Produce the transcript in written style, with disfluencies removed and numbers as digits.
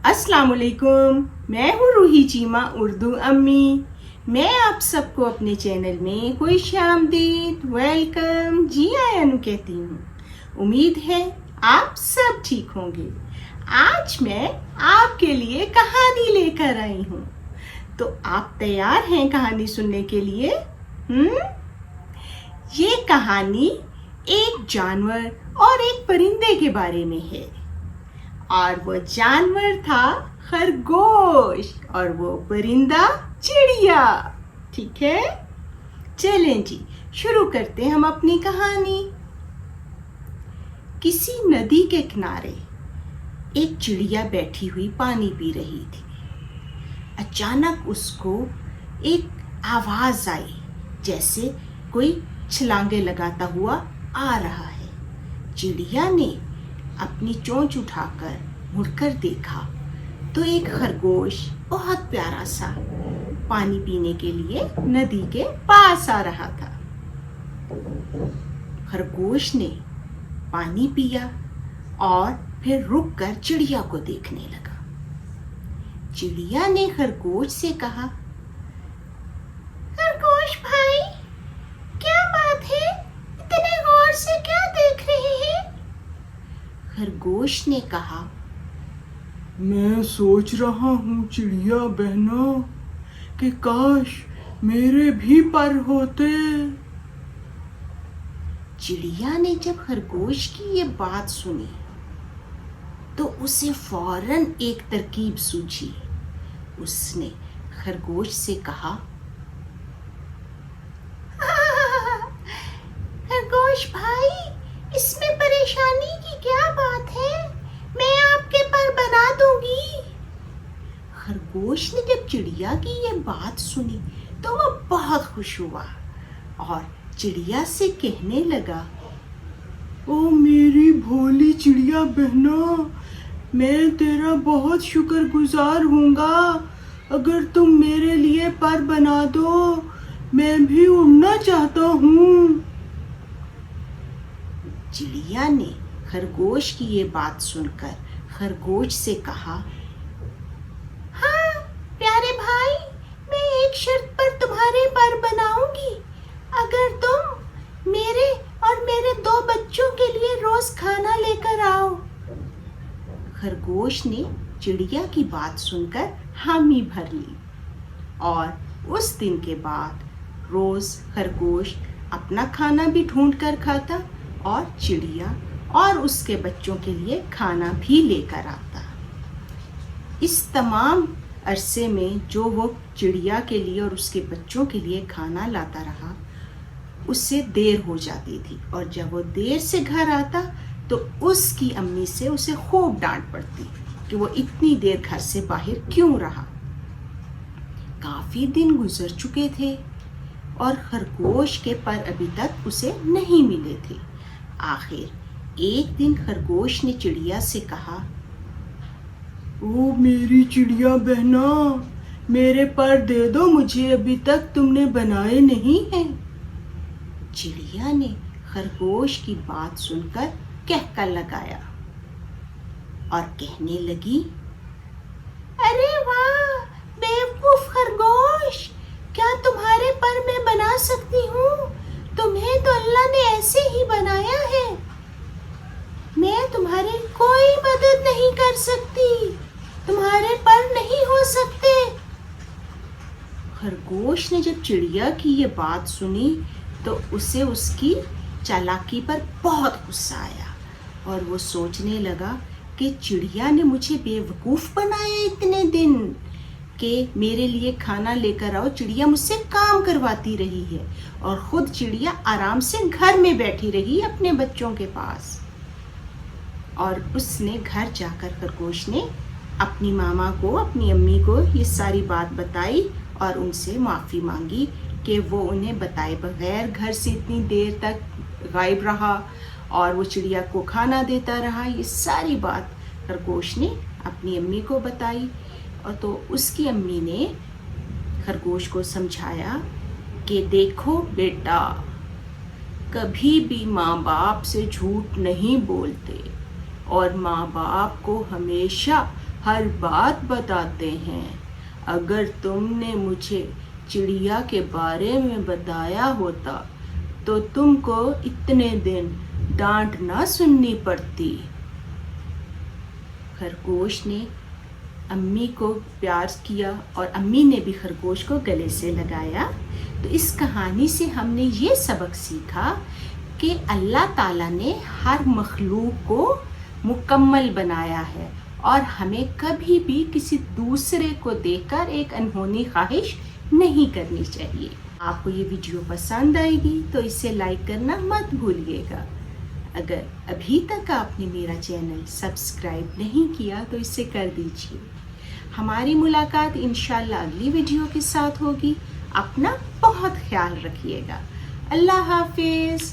अस्सलाम वालेकुम, मैं हूँ रूही चीमा उर्दू अम्मी। मैं आप सबको अपने चैनल में खुश आमदीद, वेलकम, जी आयानु कहती हूँ। उम्मीद है आप सब ठीक होंगे। आज मैं आपके लिए कहानी लेकर आई हूँ, तो आप तैयार हैं कहानी सुनने के लिए? ये कहानी एक जानवर और एक परिंदे के बारे में है, और वो जानवर था खरगोश और वो परिंदा चिड़िया। ठीक है, चलें जी शुरू करते हैं हम अपनी कहानी। किसी नदी के किनारे एक चिड़िया बैठी हुई पानी पी रही थी। अचानक उसको एक आवाज आई, जैसे कोई छलांगे लगाता हुआ आ रहा है। चिड़िया ने अपनी चोंच उठाकर मुड़कर देखा तो एक खरगोश बहुत प्यारा सा पानी पीने के लिए नदी के पास आ रहा था। खरगोश ने पानी पिया और फिर रुककर चिड़िया को देखने लगा। चिड़िया ने खरगोश से कहा, खरगोश भाई, क्या बात है? इतने गौर से क्या देख रहे हैं? खरगोश ने कहा, मैं सोच रहा हूँ चिड़िया बहना कि काश मेरे भी पर होते। चिड़िया ने जब खरगोश की ये बात सुनी तो उसे फौरन एक तरकीब सूझी। उसने खरगोश से कहा, खरगोश भाई, इसमें परेशानी की क्या बात है? मैं आपके पर बना दूंगी। खरगोश ने जब चिड़िया की ये बात सुनी तो वो बहुत खुश हुआ और चिड़िया से कहने लगा, ओ मेरी भोली चिड़िया बहना, मैं तेरा बहुत शुक्रगुजार हूँगा अगर तुम मेरे लिए पर बना दो। मैं भी उड़ना चाहता हूँ। चिड़िया ने खरगोश की ये बात सुनकर खरगोश से कहा, हाँ प्यारे भाई, मैं एक शर्त पर तुम्हारे पर बनाऊंगी। अगर तुम मेरे और मेरे 2 बच्चों के लिए रोज खाना लेकर आओ। खरगोश ने चिड़िया की बात सुनकर हामी भर ली और उस दिन के बाद रोज खरगोश अपना खाना भी ढूंढ कर खाता और चिड़िया और उसके बच्चों के लिए खाना भी लेकर आता। इस तमाम अरसे में जो वो चिड़िया के लिए और उसके बच्चों के लिए खाना लाता रहा, उससे देर हो जाती थी, और जब वो देर से घर आता तो उसकी अम्मी से उसे खूब डांट पड़ती कि वो इतनी देर घर से बाहर क्यों रहा। काफी दिन गुजर चुके थे और खरगोश के पर अभी तक उसे नहीं मिले थे। आखिर एक दिन खरगोश ने चिड़िया से कहा, ओ मेरी चिड़िया बहना, मेरे पर दे दो, मुझे अभी तक तुमने बनाए नहीं हैं। चिड़िया ने खरगोश की बात सुनकर कहका लगाया और कहने लगी, अरे वाह बेवकूफ खरगोश, क्या तुम्हारे पर मैं बना सकती हूँ? तुम्हें तो अल्लाह ने ऐसे ही बनाया है। मैं तुम्हारी कोई मदद नहीं कर सकती, तुम्हारे पर नहीं हो सकते। खरगोश ने जब चिड़िया की ये बात सुनी तो उसे उसकी चालाकी पर बहुत गुस्सा आया और वो सोचने लगा कि चिड़िया ने मुझे बेवकूफ बनाया इतने दिन कि मेरे लिए खाना लेकर आओ। चिड़िया मुझसे काम करवाती रही है और खुद चिड़िया आराम से घर में बैठी रही अपने बच्चों के पास। और उसने घर जाकर खरगोश ने अपनी मामा को, अपनी अम्मी को ये सारी बात बताई और उनसे माफ़ी मांगी कि वो उन्हें बताए बगैर घर से इतनी देर तक गायब रहा और वो चिड़िया को खाना देता रहा। ये सारी बात खरगोश ने अपनी अम्मी को बताई और तो उसकी अम्मी ने खरगोश को समझाया कि देखो बेटा, कभी भी माँ बाप से झूठ नहीं बोलते और माँ बाप को हमेशा ہر بات بتاتے ہیں. اگر تم نے مجھے چڑیا کے بارے میں بتایا ہوتا تو تم کو اتنے دن ڈانٹ نہ سننی پڑتی. خرگوش نے امی کو پیار کیا اور امی نے بھی خرگوش کو گلے سے لگایا. تو اس کہانی سے ہم نے یہ سبق سیکھا کہ اللہ تعالیٰ نے ہر مخلوق کو مکمل بنایا ہے اور ہمیں کبھی بھی کسی دوسرے کو دیکھ کر ایک انہونی خواہش نہیں کرنی چاہیے. آپ کو یہ ویڈیو پسند آئے گی تو اسے لائک کرنا مت بھولیے گا. اگر ابھی تک آپ نے میرا چینل سبسکرائب نہیں کیا تو اسے کر دیجیے. ہماری ملاقات انشاءاللہ اگلی ویڈیو کے ساتھ ہوگی. اپنا بہت خیال رکھیے گا. اللہ حافظ.